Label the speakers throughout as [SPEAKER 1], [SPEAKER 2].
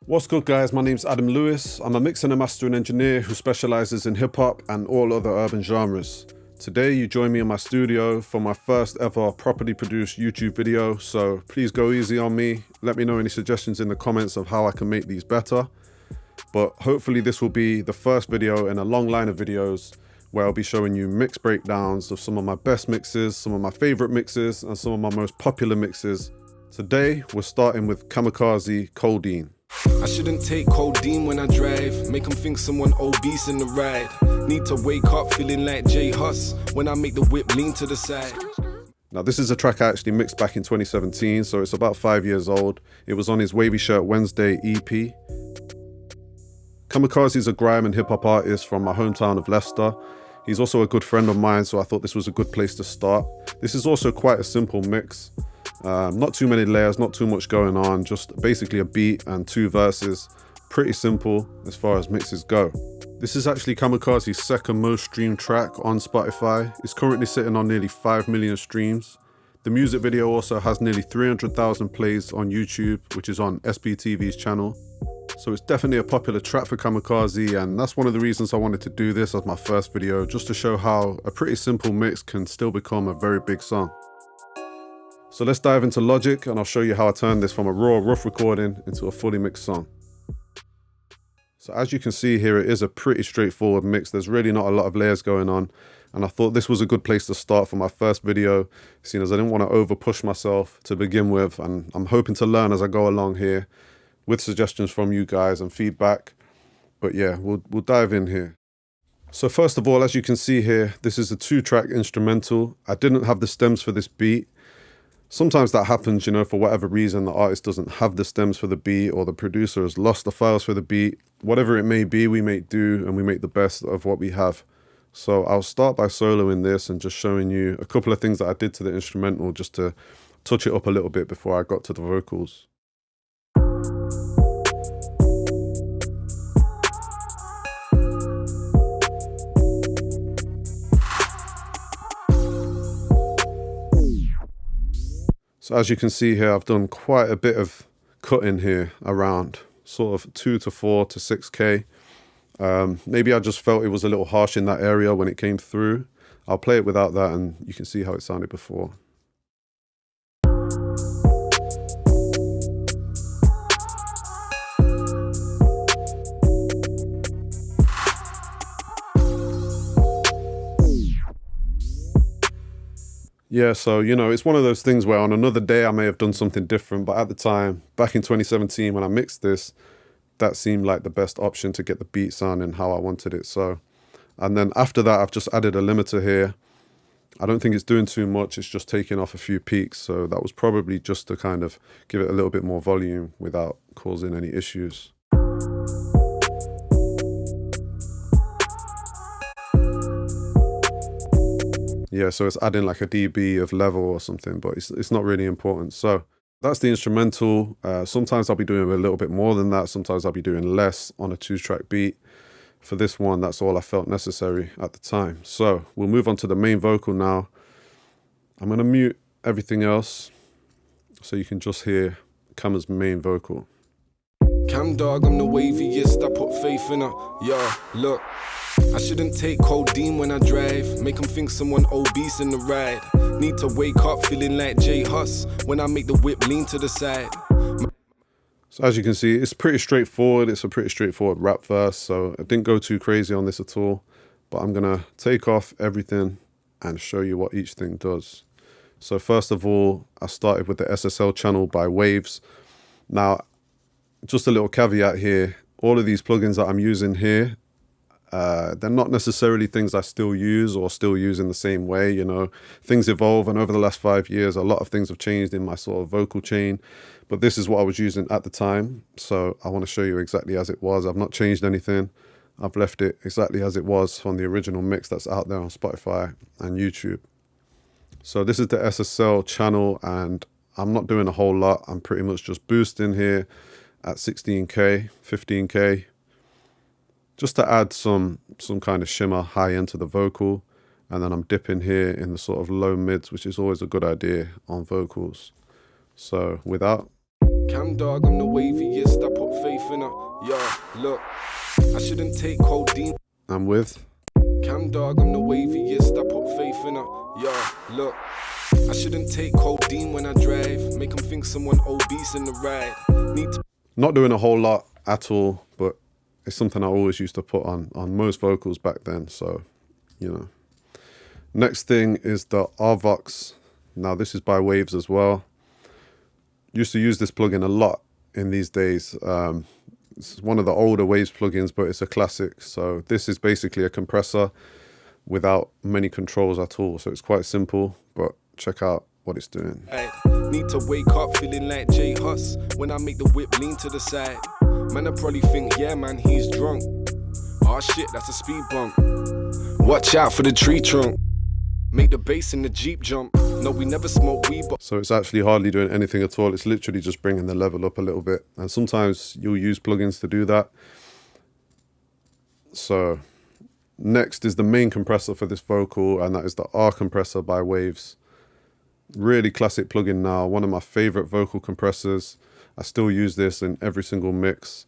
[SPEAKER 1] What's good, guys? My name's Adam Lewis. I'm a mixing and mastering engineer who specializes in hip hop and all other urban genres. Today you join me in my studio for my first ever properly produced YouTube video, so please go easy on me. Let me know any suggestions in the comments of how I can make these better. But hopefully this will be the first video in a long line of videos where I'll be showing you mix breakdowns of some of my best mixes, some of my favorite mixes, and some of my most popular mixes. Today we're starting with Kamakaze Codeine.
[SPEAKER 2] I shouldn't take codeine when I drive, make them think someone obese in the ride. Need to wake up feeling like J Hus when I make the whip lean to the side.
[SPEAKER 1] Now this is a track I actually mixed back in 2017, so it's about 5 years old. It was on his Wavy Shirt Wednesday EP. Kamakaze is a grime and hip hop artist from my hometown of Leicester. He's also a good friend of mine, so I thought this was a good place to start. This is also quite a simple mix. Not too many layers, not too much going on, just basically a beat and 2 verses. Pretty simple as far as mixes go. This is actually Kamakaze's second most streamed track on Spotify. It's currently sitting on nearly 5 million streams. The music video also has nearly 300,000 plays on YouTube, which is on SBTV's channel. So it's definitely a popular track for Kamakaze, and that's one of the reasons I wanted to do this as my first video, just to show how a pretty simple mix can still become a very big song. So let's dive into Logic and I'll show you how I turned this from a raw, rough recording into a fully mixed song. So as you can see here, it is a pretty straightforward mix. There's really not a lot of layers going on. And I thought this was a good place to start for my first video, seeing as I didn't want to over push myself to begin with. And I'm hoping to learn as I go along here with suggestions from you guys and feedback. But yeah, we'll dive in here. So first of all, as you can see here, this is a 2-track instrumental. I didn't have the stems for this beat. Sometimes that happens, you know, for whatever reason, the artist doesn't have the stems for the beat or the producer has lost the files for the beat. Whatever it may be, we make do and we make the best of what we have. So I'll start by soloing this and just showing you a couple of things that I did to the instrumental just to touch it up a little bit before I got to the vocals. So as you can see here, I've done quite a bit of cutting here around sort of 2 to 4 to 6K. Maybe I just felt it was a little harsh in that area when it came through. I'll play it without that and you can see how it sounded before. Yeah, so, you know, it's one of those things where on another day I may have done something different, but at the time, back in 2017 when I mixed this, that seemed like the best option to get the beat sounding how I wanted it. So, and then after that, I've just added a limiter here. I don't think it's doing too much, it's just taking off a few peaks. So that was probably just to kind of give it a little bit more volume without causing any issues. Yeah, so it's adding like a dB of level or something, but it's not really important. So that's the instrumental. Sometimes I'll be doing a little bit more than that. Sometimes I'll be doing less on a 2-track beat. For this one, that's all I felt necessary at the time. So we'll move on to the main vocal now. I'm going to mute everything else so you can just hear Kama's main vocal.
[SPEAKER 2] Cam dog, I'm the waviest, I put faith in her. Yo, look. I shouldn't take codeine when I drive, make them think someone obese in the ride. Need to wake up feeling like J Hus when I make the whip lean to the side.
[SPEAKER 1] So as you can see, it's pretty straightforward. It's a pretty straightforward rap verse, so I didn't go too crazy on this at all. But I'm gonna take off everything and show you what each thing does. So first of all, I started with the SSL channel by Waves. Now, just a little caveat here, all of these plugins that I'm using here, they're not necessarily things I still use or still use in the same way. You know, things evolve, and over the last 5 years, a lot of things have changed in my sort of vocal chain. But this is what I was using at the time, so I want to show you exactly as it was. I've not changed anything. I've left it exactly as it was from the original mix that's out there on Spotify and YouTube. So this is the SSL channel, and I'm not doing a whole lot. I'm pretty much just boosting here at 16K, 15K. Just to add some kind of shimmer high end to the vocal. And then I'm dipping here in the sort of low mids, which is always a good idea on vocals. So without.
[SPEAKER 2] Cam dog, I'm the waviest, I put faith in her. Yeah, look, I shouldn't take codeine.
[SPEAKER 1] I'm with.
[SPEAKER 2] Cam dog, I'm the waviest, I put faith in her. Yeah, look, I shouldn't take codeine when I drive. Make them think someone obese in the ride. Need to.
[SPEAKER 1] Not doing a whole lot at all, but it's something I always used to put on most vocals back then, so, you know. Next thing is the Arvox. Now this is by Waves as well. Used to use this plugin a lot in these days. It's one of the older Waves plugins, but it's a classic. So this is basically a compressor without many controls at all. So it's quite simple, but check out what it's doing.
[SPEAKER 2] Need to wake up feeling like J Hus when I make the whip lean to the side. Man, I probably think, yeah, man, he's drunk. Oh shit, that's a speed bump. Watch out for the tree trunk. Make the bass in the Jeep jump. No, we never smoke weed, but.
[SPEAKER 1] So it's actually hardly doing anything at all. It's literally just bringing the level up a little bit. And sometimes you'll use plugins to do that. So next is the main compressor for this vocal, and that is the R compressor by Waves. Really classic plugin now, one of my favorite vocal compressors. I still use this in every single mix.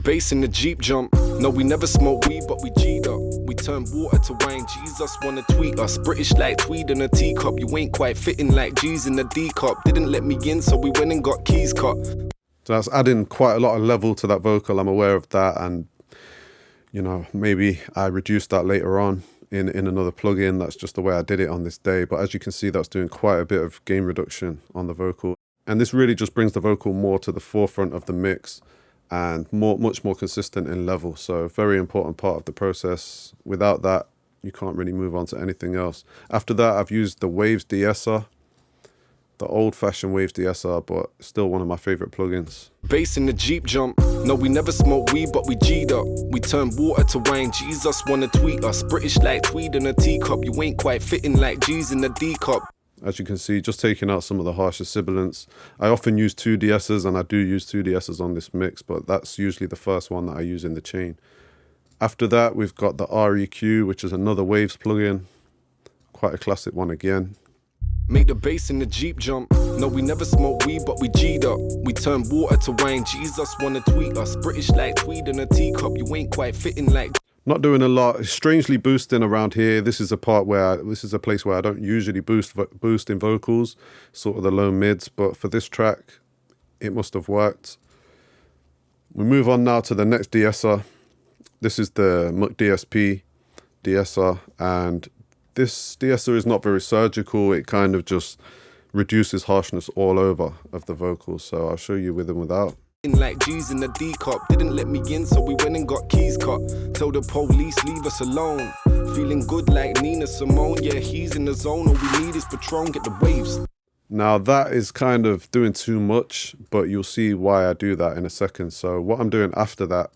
[SPEAKER 2] Bass in the Jeep jump. No, we never smoke weed, but we G'd up. We turn water to wine. Jesus wanna tweet us. British like tweed in a teacup. You ain't quite fitting like G's in a D cup. Didn't let me in, so we went and got keys cut.
[SPEAKER 1] So that's adding quite a lot of level to that vocal. I'm aware of that, and you know, maybe I reduced that later on in another plugin. That's just the way I did it on this day. But as you can see, that's doing quite a bit of gain reduction on the vocal. And this really just brings the vocal more to the forefront of the mix and much more consistent in level. So very important part of the process. Without that, you can't really move on to anything else. After that, I've used the Waves de-esser, the old-fashioned Waves de-esser, but still one of my favorite plugins.
[SPEAKER 2] Bass in the Jeep jump. No, we never smoke weed, but we G'd up. We turn water to wine. Jesus wanna tweet us. British like tweed in a teacup. You ain't quite fitting like G's in a D cup.
[SPEAKER 1] As you can see, just taking out some of the harsher sibilants. I often use 2 de-essers, and I do use 2 de-essers on this mix, but that's usually the first one that I use in the chain. After that, we've got the REQ, which is another Waves plugin. Quite a classic one again.
[SPEAKER 2] Make the bass in the Jeep jump. No, we never smoke weed, but we G'd up. We turn water to wine. Jesus wanna tweet us. British like tweed in a teacup. You ain't quite fitting like.
[SPEAKER 1] Not doing a lot. It's strangely boosting around here. This is a part where this is a place where I don't usually boost in vocals, sort of the low mids. But for this track, it must have worked. We move on now to the next de-esser. This is the Muck DSP de-esser, and this de-esser is not very surgical. It kind of just reduces harshness all over of the vocals. So I'll show you with and without.
[SPEAKER 2] Like G's in the D cup. Didn't let me in, so we went and got keys cut. Tell the police, leave us alone. Feeling good like Nina Simone. Yeah, he's in the zone. All we need is Patron, get the waves.
[SPEAKER 1] Now that is kind of doing too much, but you'll see why I do that in a second. So what I'm doing after that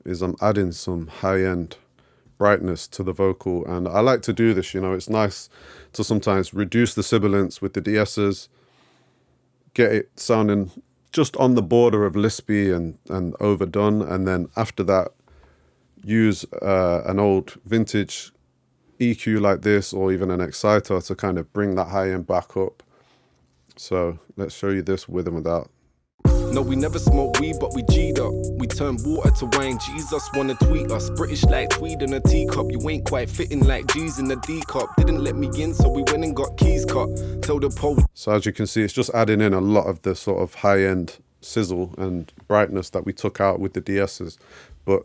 [SPEAKER 1] is I'm adding some high-end brightness to the vocal. And I like to do this, you know, it's nice to sometimes reduce the sibilants with the de-essers, get it sounding just on the border of lispy and overdone, and then after that use an old vintage EQ like this, or even an exciter, to kind of bring that high end back up. So let's show you this with and without.
[SPEAKER 2] No, we never smoke weed, but we G'd up. We turn water to wine. Jesus wanna tweet us. British like tweed in a teacup. You ain't quite fitting like G's in a D cup. Didn't let me in, so we went and got keys cut. Tell the police.
[SPEAKER 1] So as you can see, it's just adding in a lot of the sort of high-end sizzle and brightness that we took out with the de-essers, but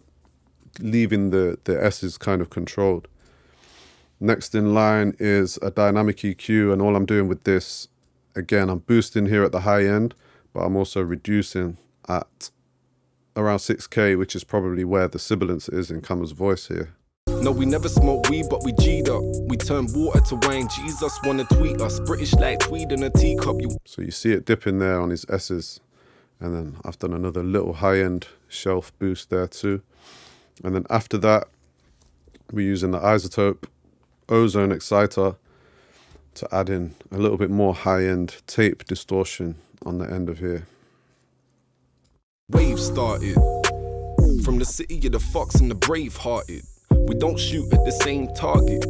[SPEAKER 1] leaving the S's kind of controlled. Next in line is a dynamic EQ, and all I'm doing with this, again, I'm boosting here at the high end, but I'm also reducing at around 6K, which is probably where the sibilance is in Kama's voice here.
[SPEAKER 2] No, we never smoke weed, but we G'd up. We turn water to wine. Jesus wanna tweet us. British like tweed in a teacup.
[SPEAKER 1] So you see it dipping there on his S's. And then I've done another little high-end shelf boost there too. And then after that, we're using the Isotope Ozone Exciter to add in a little bit more high-end tape distortion on the end of here.
[SPEAKER 2] Wave started from the city of the fox and the brave-hearted. We don't shoot at the same target.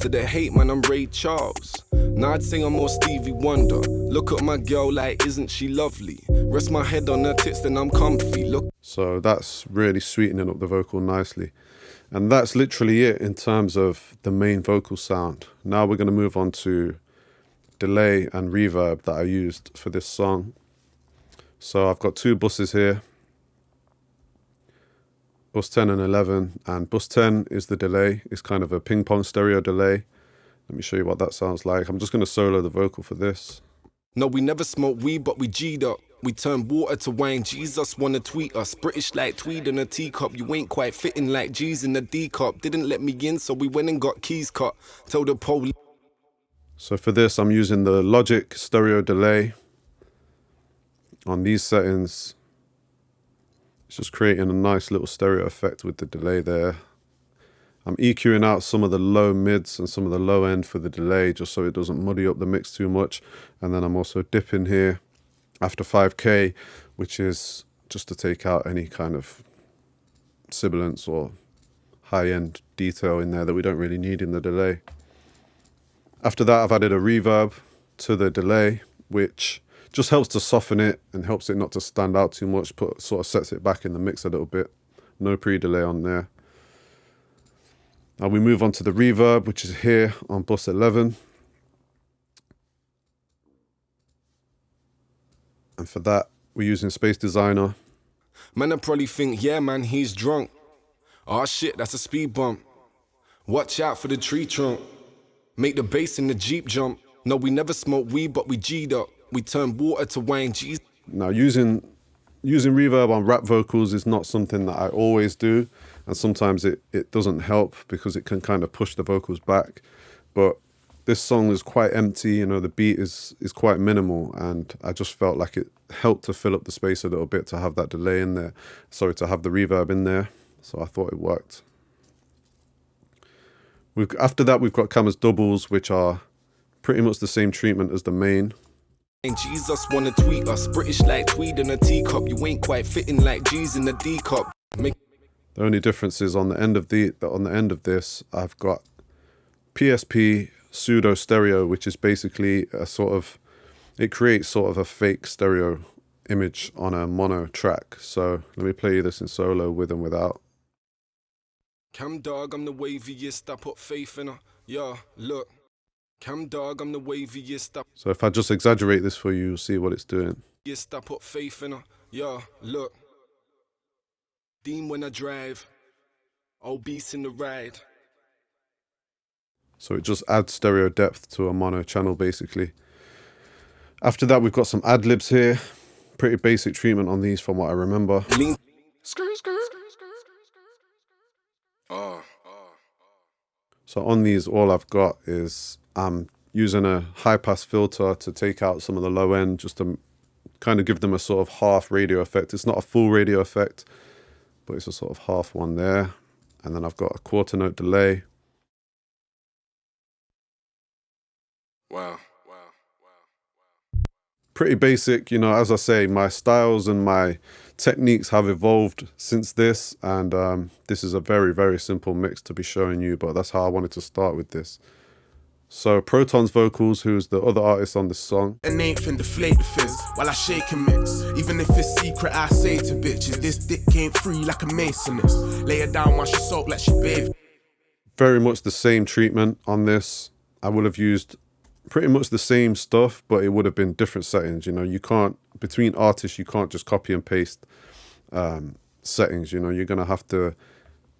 [SPEAKER 2] To the hate, man, I'm Ray Charles. Now I'd say I'm more Stevie Wonder. Look at my girl like, isn't she lovely? Rest my head on her tits, then I'm comfy. Look.
[SPEAKER 1] So that's really sweetening up the vocal nicely. And that's literally it in terms of the main vocal sound. Now we're going to move on to delay and reverb that I used for this song. So I've got two buses here, bus 10 and 11, and bus 10 is the delay. It's kind of a ping pong stereo delay. Let me show you what that sounds like. I'm just going to solo the vocal for this.
[SPEAKER 2] No, we never smoked weed, but we G'd up. We turned water to wine, Jesus wanna tweet us. British like tweed in a teacup. You ain't quite fitting like G's in a D cup. Didn't let me in, so we went and got keys cut. Tell the police.
[SPEAKER 1] So for this, I'm using the Logic stereo delay. On these settings, it's just creating a nice little stereo effect with the delay there. I'm EQing out some of the low mids and some of the low end for the delay, just so it doesn't muddy up the mix too much. And then I'm also dipping here after 5K, which is just to take out any kind of sibilance or high-end detail in there that we don't really need in the delay. After that, I've added a reverb to the delay, which just helps to soften it and helps it not to stand out too much, but sort of sets it back in the mix a little bit. No pre-delay on there. Now we move on to the reverb, which is here on bus 11. And for that, we're using Space Designer.
[SPEAKER 2] Man, I probably think, yeah, man, he's drunk. Oh shit, that's a speed bump. Watch out for the tree trunk. Make the bass in the Jeep jump. No, we never smoked weed, but we G'd up. We turned water to wine, G's.
[SPEAKER 1] Now using reverb on rap vocals is not something that I always do. And sometimes it doesn't help because it can kind of push the vocals back. But this song is quite empty, you know, the beat is quite minimal, and I just felt like it helped to fill up the space a little bit to have that delay in there. Sorry, to have the reverb in there. So I thought it worked. After that, we've got Kama's doubles, which are pretty much the same treatment as the main.
[SPEAKER 2] Jesus wanna tweet us. British like tweed in a teacup. You ain't quite fitting like G's in a D cup.
[SPEAKER 1] The only difference is on the end of this, I've got PSP pseudo stereo, which is basically a sort of, it creates sort of a fake stereo image on a mono track. So let me play you this in solo with and without.
[SPEAKER 2] Cam dog, I'm the waviest. I put faith in her. Yeah, look. Cam dog, I'm the waviest.
[SPEAKER 1] So if I just exaggerate this for you, you'll see what it's doing.
[SPEAKER 2] Yes, I put faith in her. Yeah, look. Dean when I drive. Obese in the ride.
[SPEAKER 1] So it just adds stereo depth to a mono channel, basically. After that, we've got some Adlibs here. Pretty basic treatment on these from what I remember.
[SPEAKER 2] Lean.
[SPEAKER 1] So on these, all I've got is I'm using a high-pass filter to take out some of the low end, just to kind of give them a sort of half radio effect. It's not a full radio effect, but it's a sort of half one there. And then I've got a quarter note delay.
[SPEAKER 2] Wow.
[SPEAKER 1] Pretty basic, you know, as I say, my styles and my techniques have evolved since this, and this is a very, very simple mix to be showing you, but that's how I wanted to start with this. So Proton's vocals, who's the other artist on this song.
[SPEAKER 3] An eighth and deflate the fizz while I shake and mix. Even if it's secret, I say to bitches, this dick ain't free like a masonist. Lay her down while she soak like she bathed.
[SPEAKER 1] Very much the same treatment on this. I would have used pretty much the same stuff, but it would have been different settings. You know, you can't, between artists, you can't just copy and paste settings. You know, you're going to have to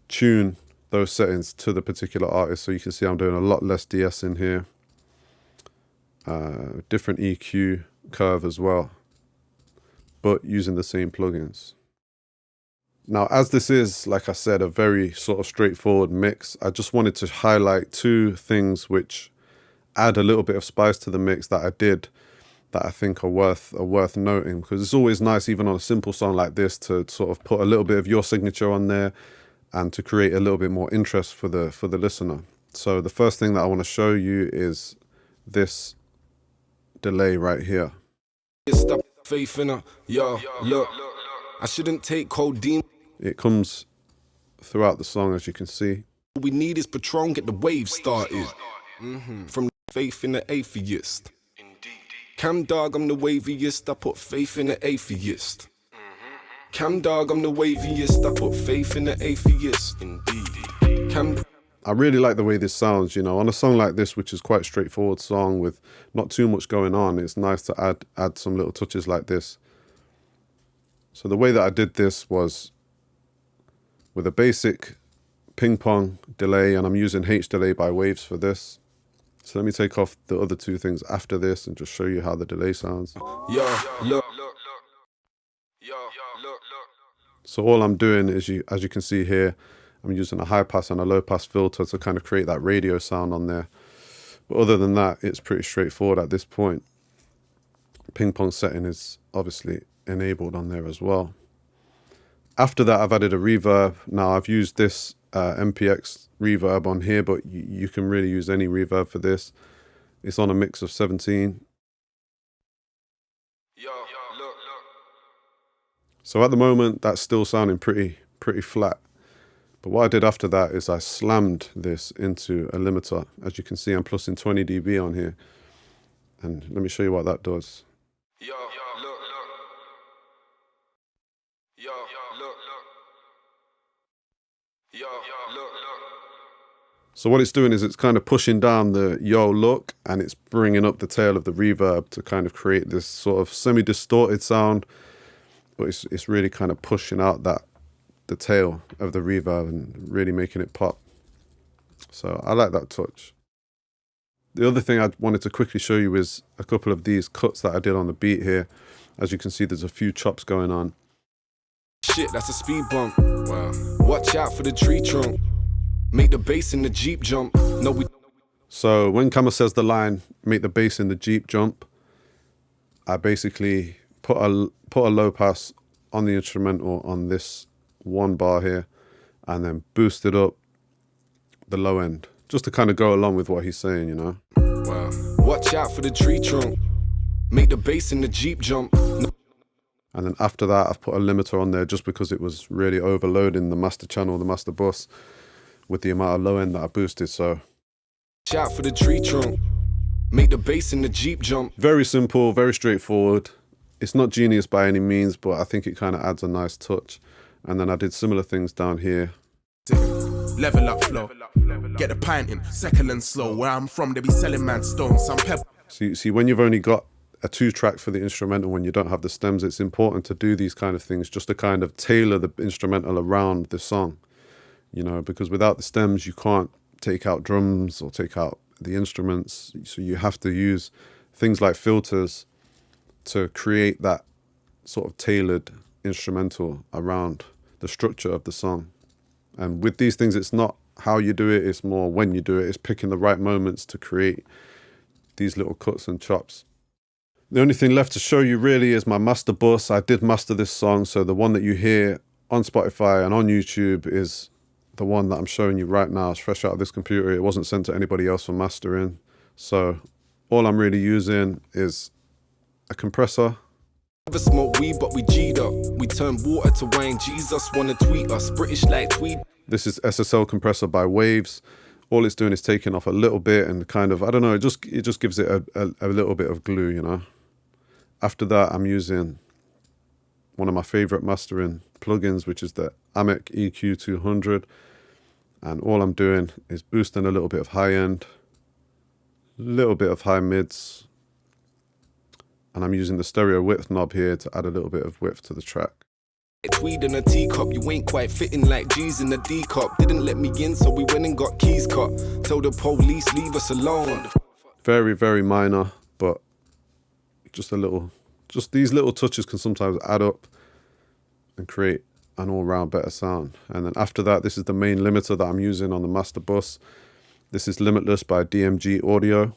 [SPEAKER 1] tune those settings to the particular artist. So you can see I'm doing a lot less DS in here. Different EQ curve as well, but using the same plugins. Now, as this is, like I said, a very sort of straightforward mix, I just wanted to highlight two things which add a little bit of spice to the mix that I did, that I think are worth noting, because it's always nice, even on a simple song like this, to sort of put a little bit of your signature on there and to create a little bit more interest for the listener. So the first thing that I want to show you is this delay right here.
[SPEAKER 2] Stop faith in her. Yo, look. I shouldn't take codeine.
[SPEAKER 1] It comes throughout the song, as you can see.
[SPEAKER 2] All we need is Patron, get the wave started. From Faith in the atheist. Cam dog, I'm the waviest, I put faith in the atheist. Cam dog, I'm the waviest, I put faith in the atheist. Indeed. Cam.
[SPEAKER 1] I really like the way this sounds, you know, on a song like this, which is quite a straightforward song with not too much going on. It's nice to add some little touches like this. So the way that I did this was with a basic ping pong delay, and I'm using H delay by Waves for this. So let me take off the other two things after this and just show you how the delay sounds.
[SPEAKER 2] Look.
[SPEAKER 1] So all I'm doing is, as you can see here, I'm using a high pass and a low pass filter to kind of create that radio sound on there. But other than that, it's pretty straightforward at this point. Ping pong setting is obviously enabled on there as well. After that, I've added a reverb. Now I've used this MPX reverb on here, but you can really use any reverb for this. It's on a mix of 17. So at the moment, that's still sounding pretty flat. But what I did after that is I slammed this into a limiter. As you can see, I'm plusing 20 dB on here. And let me show you what that does. So what it's doing is it's kind of pushing down the yo look, and it's bringing up the tail of the reverb to kind of create this sort of semi-distorted sound, but it's really kind of pushing out the tail of the reverb and really making it pop. So I like that touch. The other thing I wanted to quickly show you is a couple of these cuts that I did on the beat here. As you can see, there's a few chops going on.
[SPEAKER 2] Shit, that's a speed bump. Wow. Watch out for the tree trunk. Make the bass in the Jeep jump. No, we.
[SPEAKER 1] So when Kama says the line, make the bass in the Jeep jump, I basically put a low pass on the instrumental on this one bar here, and then boosted up the low end, just to kind of go along with what he's saying, you know.
[SPEAKER 2] Wow. Watch out for the tree trunk. Make the bass in the Jeep jump. No.
[SPEAKER 1] And then after that, I've put a limiter on there just because it was really overloading the master channel, the master bus, with the amount of low end that I boosted. So
[SPEAKER 2] watch out for the tree trunk. Make the bass in the Jeep jump.
[SPEAKER 1] Very simple, very straightforward. It's not genius by any means, but I think it kind of adds a nice touch. And then I did similar things down here.
[SPEAKER 3] Level up flow. Get a pint in, second and slow. Where I'm from, they be selling man stones. Some pebble.
[SPEAKER 1] See, when you've only got a 2-track for the instrumental, when you don't have the stems, it's important to do these kind of things just to kind of tailor the instrumental around the song, you know, because without the stems, you can't take out drums or take out the instruments. So you have to use things like filters to create that sort of tailored instrumental around the structure of the song. And with these things, it's not how you do it, it's more when you do it. It's picking the right moments to create these little cuts and chops. The only thing left to show you really is my master bus. I did master this song, so the one that you hear on Spotify and on YouTube is the one that I'm showing you right now. It's fresh out of this computer. It wasn't sent to anybody else for mastering. So all I'm really using is a compressor.
[SPEAKER 2] Never smoke weed, but we G'd up. We turn water to wine. Jesus wanna tweet us. British like tweet.
[SPEAKER 1] This is SSL compressor by Waves. All it's doing is taking off a little bit and kind of, I don't know, it just gives it a little bit of glue, you know. After that, I'm using one of my favorite mastering plugins, which is the Amec EQ200. And all I'm doing is boosting a little bit of high end, a little bit of high mids. And I'm using the stereo width knob here to add a little bit of width to the track.
[SPEAKER 2] Tweed in a teacup, you ain't quite fitting like G's in a D cup. Didn't let me in, so we went and got keys cut. Tell the police, leave us alone.
[SPEAKER 1] Very, very minor, but just these little touches can sometimes add up and create an all-round better sound. And then after that, this is the main limiter that I'm using on the master bus. This is Limitless by DMG Audio.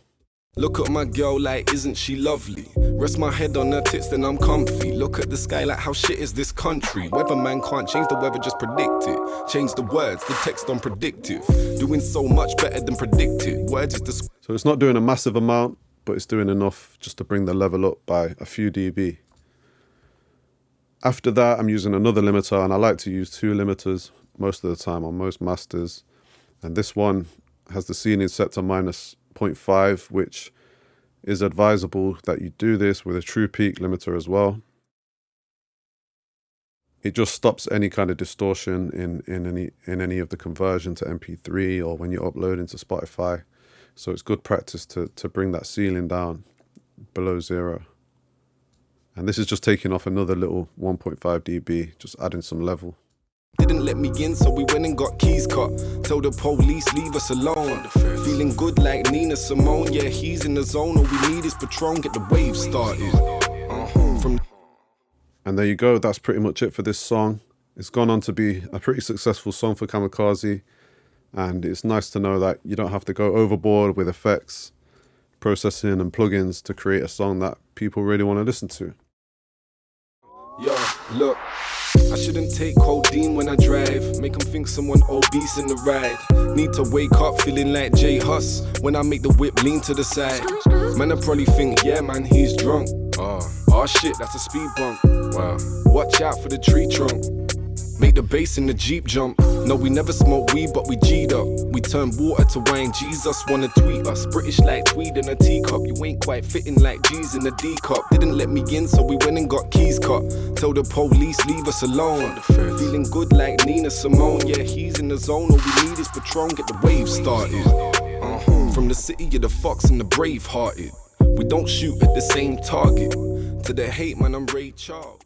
[SPEAKER 2] Look at my girl like, isn't she lovely? Rest my head on her tits, then I'm comfy. Look at the sky like, how shit is this country? Weatherman can't change the weather, just predict it. Change the words, the text on predictive. Doing so much better than predicted. Words is the...
[SPEAKER 1] So it's not doing a massive amount, but it's doing enough just to bring the level up by a few dB. After that, I'm using another limiter, and I like to use 2 limiters most of the time on most masters. And this one has the ceiling set to 0.5, which is advisable that you do this with a true peak limiter as well. It just stops any kind of distortion in any of the conversion to MP3 or when you're uploading to Spotify. So it's good practice to bring that ceiling down below 0. And this is just taking off another little 1.5 dB, just adding some level.
[SPEAKER 2] Didn't let me in, so we went and got keys cut. Tell the police, leave us alone. Feeling good like Nina Simone. Yeah, he's in the zone. All we need is Patron, get the wave started.
[SPEAKER 1] And there you go. That's pretty much it for this song. It's gone on to be a pretty successful song for Kamakaze. And it's nice to know that you don't have to go overboard with effects, processing and plugins to create a song that people really want to listen to.
[SPEAKER 2] Yo, look, I shouldn't take codeine when I drive. Make them think someone obese in the ride. Need to wake up feeling like J Hus when I make the whip lean to the side. Man, I probably think, yeah man, he's drunk. Oh shit, that's a speed bump. Wow. Watch out for the tree trunk. Make the bass in the Jeep jump. No, we never smoke weed, but we G'd up. We turn water to wine, Jesus wanna tweet us. British like tweed in a teacup. You ain't quite fitting like G's in a D cup. Didn't let me in, so we went and got keys cut. Tell the police, leave us alone. Feeling good like Nina Simone. Yeah, he's in the zone. All we need is Patron, get the wave started. From the city of the fox and the brave hearted. We don't shoot at the same target. To the hate, man, I'm Ray Charles.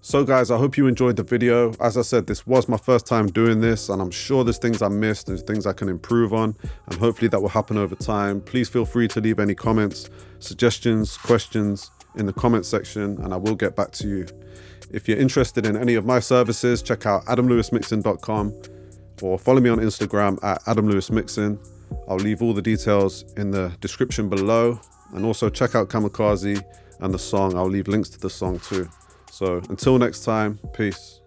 [SPEAKER 1] So guys, I hope you enjoyed the video. As I said, this was my first time doing this, and I'm sure there's things I missed, there's things I can improve on, and hopefully that will happen over time. Please feel free to leave any comments, suggestions, questions in the comment section, and I will get back to you. If you're interested in any of my services, check out adamlewismixing.com or follow me on Instagram at adamlewismixing. I'll leave all the details in the description below, and also check out Kamakaze and the song. I'll leave links to the song too. So until next time, peace.